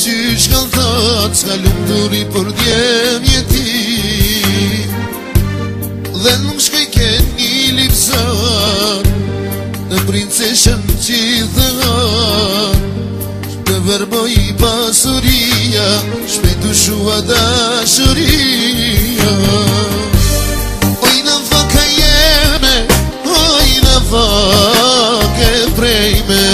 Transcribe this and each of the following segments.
qysh kanë thot, s'ka lumturi për djemje ti. Dhe nuk shkoj ke një lipsar, në princeshën qithëgar, shpe verboj pasuria, shpe të shua dashuria. Oj në vaka jeme, oj në vake prej me,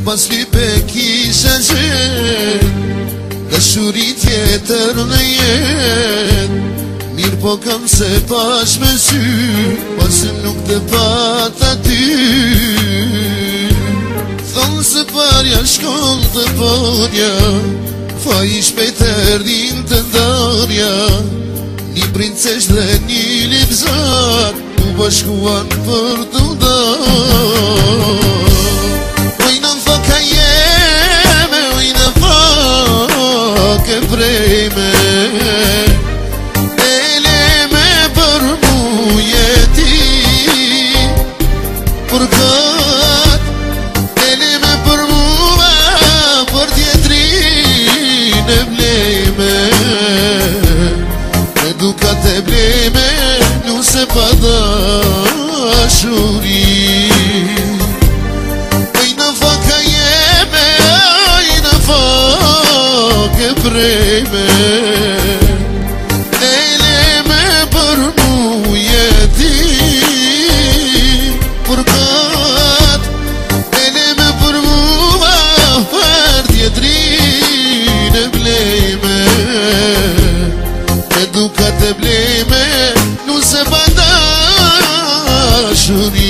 pas lipe kisha qen, dashuri tjetër në jet. Mirë po kam se pash me sy, pasë nuk të pata ty. Thonë se parja shkoll të podja, fa i shpejt erdin të ndarja. Një princesh dhe një lipzar, u bashkuan për të ndarë. Prej me, ele me për mu jeti, për kat, ele me për mua, për tjetrin e blejme, edukat e blejme, nuse pa dashuri. Oj në faka jeme, oj në faka prej me, ele me për mu jeti, për kat, ele me për mua, për tjetrin e blejme, edukat e blejme, nuse pa dashuri.